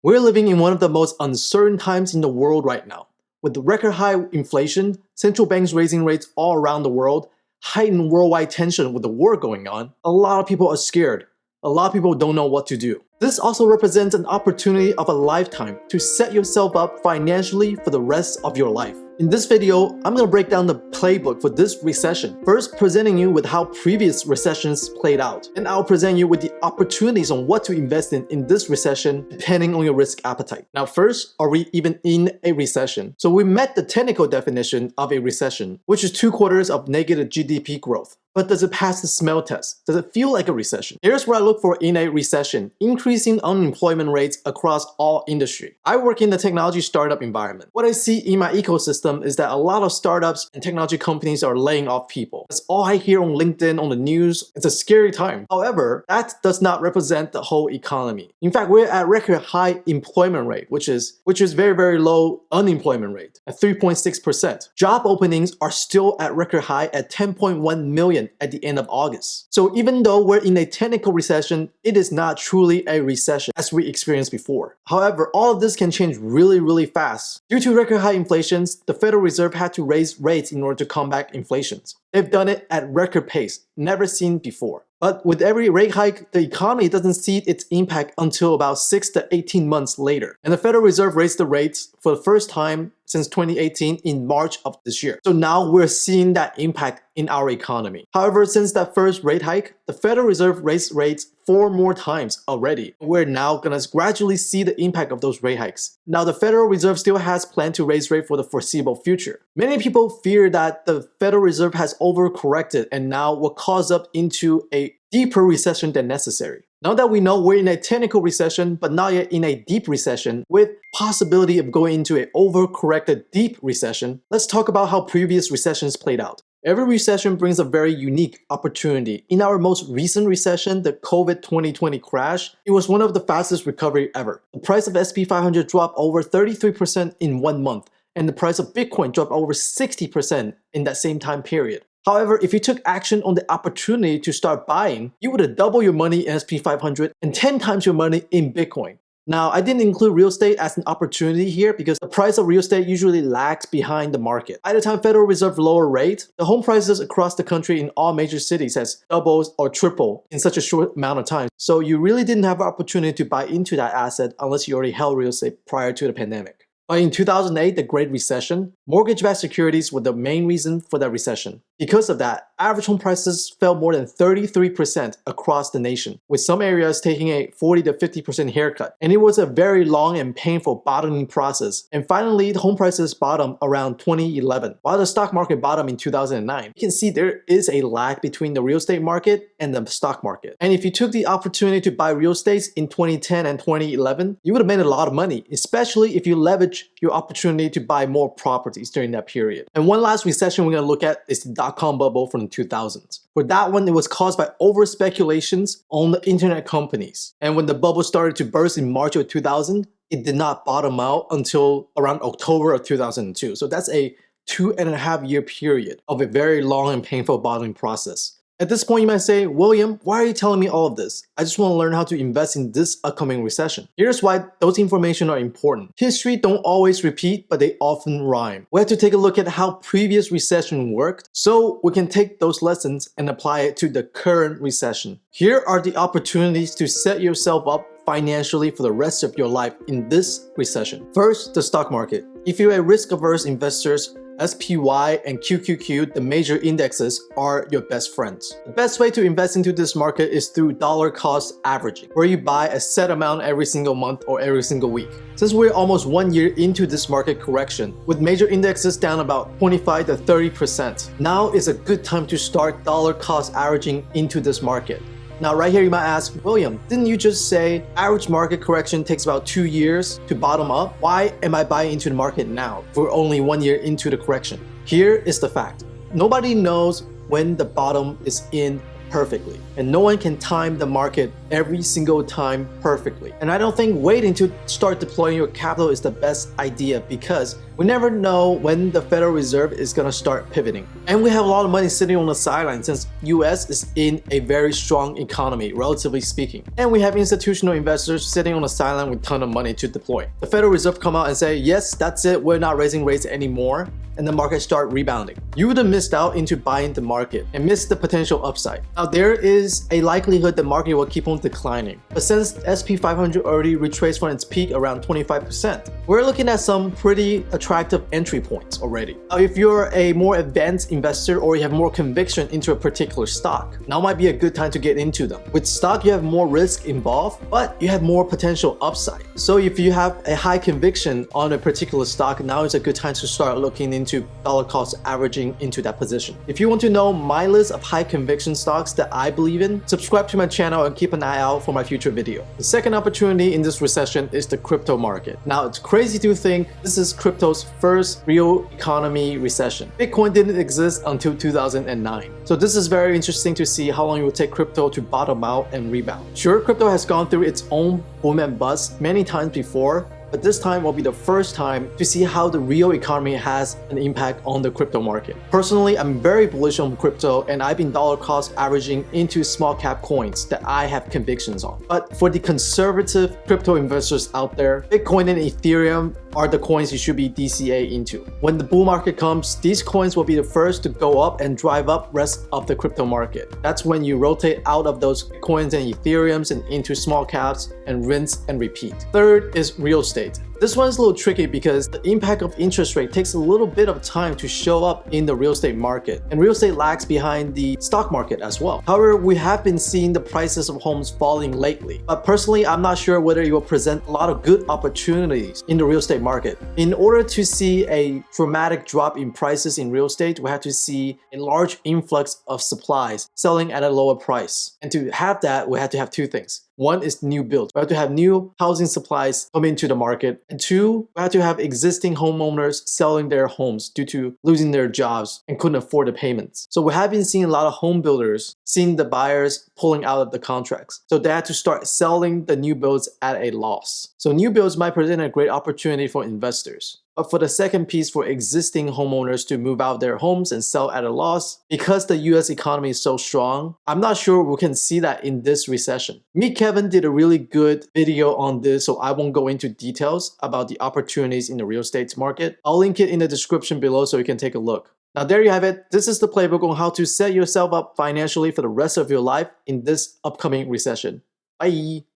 We're living in one of the most uncertain times in the world right now. With the record high inflation, central banks raising rates all around the world, heightened worldwide tension with the war going on, a lot of people are scared. A lot of people don't know what to do. This also represents an opportunity of a lifetime to set yourself up financially for the rest of your life. In this video, I'm going to break down the playbook for this recession. First, presenting you with how previous recessions played out. And I'll present you with the opportunities on what to invest in this recession, depending on your risk appetite. Now first, are we even in a recession? So we met the technical definition of a recession, which is 2 quarters of negative GDP growth. But does it pass the smell test? Does it feel like a recession? Here's what I look for in a recession: increasing unemployment rates across all industry. I work in the technology startup environment. What I see in my ecosystem is that a lot of startups and technology companies are laying off people. That's all I hear on LinkedIn, on the news. It's a scary time. However, that does not represent the whole economy. In fact, we're at record high employment rate, which is very, very low unemployment rate at 3.6%. Job openings are still at record high at 10.1 million at the end of August. So even though we're in a technical recession, it is not truly a recession as we experienced before. However, all of this can change really, really fast. Due to record high inflations, the Federal Reserve had to raise rates in order to combat inflation. They've done it at record pace, never seen before. But with every rate hike, the economy doesn't see its impact until about 6 to 18 months later. And the Federal Reserve raised the rates for the first time since 2018 in March of this year. So now we're seeing that impact in our economy. However, since that first rate hike, the Federal Reserve raised rates 4 more times already. We're now gonna gradually see the impact of those rate hikes. Now, the Federal Reserve still has planned to raise rate for the foreseeable future. Many people fear that the Federal Reserve has overcorrected and now will cause up into a deeper recession than necessary. Now that we know we're in a technical recession, but not yet in a deep recession, with possibility of going into an overcorrected deep recession, let's talk about how previous recessions played out. Every recession brings a very unique opportunity. In our most recent recession, the COVID 2020 crash, it was one of the fastest recovery ever. The price of SP 500 dropped over 33% in 1 month, and the price of Bitcoin dropped over 60% in that same time period. However, if you took action on the opportunity to start buying, you would have doubled your money in SP 500 and 10 times your money in Bitcoin. Now, I didn't include real estate as an opportunity here because the price of real estate usually lags behind the market. By the time Federal Reserve lower rate, the home prices across the country in all major cities has doubled or tripled in such a short amount of time. So you really didn't have an opportunity to buy into that asset unless you already held real estate prior to the pandemic. But in 2008, the Great Recession, mortgage-backed securities were the main reason for that recession. Because of that, average home prices fell more than 33% across the nation, with some areas taking a 40 to 50% haircut. And it was a very long and painful bottoming process. And finally, the home prices bottomed around 2011, while the stock market bottomed in 2009. You can see there is a lag between the real estate market and the stock market. And if you took the opportunity to buy real estate in 2010 and 2011, you would have made a lot of money, especially if you leverage your opportunity to buy more properties during that period. And one last recession we're going to look at is the dot-com bubble from the 2000s. For that one, it was caused by over speculations on the internet companies. And when the bubble started to burst in March of 2000, it did not bottom out until around October of 2002. So that's a 2.5-year period of a very long and painful bottoming process. At this point, you might say, William, why are you telling me all of this? I just want to learn how to invest in this upcoming recession. Here's why those information are important. History don't always repeat, but they often rhyme. We have to take a look at how previous recession worked so we can take those lessons and apply it to the current recession. Here are the opportunities to set yourself up financially for the rest of your life in this recession. First, the stock market. If you're a risk-averse investor, SPY and QQQ, the major indexes, are your best friends. The best way to invest into this market is through dollar cost averaging, where you buy a set amount every single month or every single week. Since we're almost 1 year into this market correction, with major indexes down about 25 to 30%, now is a good time to start dollar cost averaging into this market. Now right here you might ask, William, didn't you just say average market correction takes about 2 years to bottom up? Why am I buying into the market now if we're only 1 year into the correction? Here is the fact. Nobody knows when the bottom is in perfectly. and no one can time the market every single time perfectly. And I don't think waiting to start deploying your capital is the best idea because we never know when the Federal Reserve is going to start pivoting. And we have a lot of money sitting on the sideline since US is in a very strong economy, relatively speaking. And we have institutional investors sitting on the sideline with a ton of money to deploy. The Federal Reserve come out and say, yes, that's it, we're not raising rates anymore, and the market start rebounding. You would have missed out into buying the market and missed the potential upside. Now there is a likelihood the market will keep on declining, but since SP 500 already retraced from its peak around 25%, we're looking at some pretty attractive entry points already. Now, if you're a more advanced investor or you have more conviction into a particular stock, now might be a good time to get into them. With stock, you have more risk involved, but you have more potential upside. So if you have a high conviction on a particular stock, now is a good time to start looking into dollar cost averaging into that position. If you want to know my list of high conviction stocks that I believe in, subscribe to my channel and keep an eye out for my future video. The second opportunity in this recession is the crypto market. Now it's crazy to think this is crypto's first real economy recession. Bitcoin didn't exist until 2009. So this is very interesting to see how long it will take crypto to bottom out and rebound. Sure, crypto has gone through its own boom and bust many times before, but this time will be the first time to see how the real economy has an impact on the crypto market. Personally, I'm very bullish on crypto and I've been dollar cost averaging into small cap coins that I have convictions on. But for the conservative crypto investors out there, Bitcoin and Ethereum are the coins you should be DCA into. When the bull market comes, these coins will be the first to go up and drive up rest of the crypto market. That's when you rotate out of those coins and Ethereums and into small caps and rinse and repeat. Third is real estate. This one's a little tricky because the impact of interest rate takes a little bit of time to show up in the real estate market, and real estate lags behind the stock market as well. However, we have been seeing the prices of homes falling lately, but personally, I'm not sure whether it will present a lot of good opportunities in the real estate market. In order to see a dramatic drop in prices in real estate, we have to see a large influx of supplies selling at a lower price. And to have that, we have to have two things. One is new builds. We have to have new housing supplies come into the market. And two, we have to have existing homeowners selling their homes due to losing their jobs and couldn't afford the payments. So we have been seeing a lot of home builders seeing the buyers pulling out of the contracts. So they had to start selling the new builds at a loss. So new builds might present a great opportunity for investors. But for the second piece, for existing homeowners to move out their homes and sell at a loss, because the US economy is so strong, I'm not sure we can see that in this recession. Me, Kevin did a really good video on this, so I won't go into details about the opportunities in the real estate market. I'll link it in the description below so you can take a look. Now there you have it. This is the playbook on how to set yourself up financially for the rest of your life in this upcoming recession. Bye!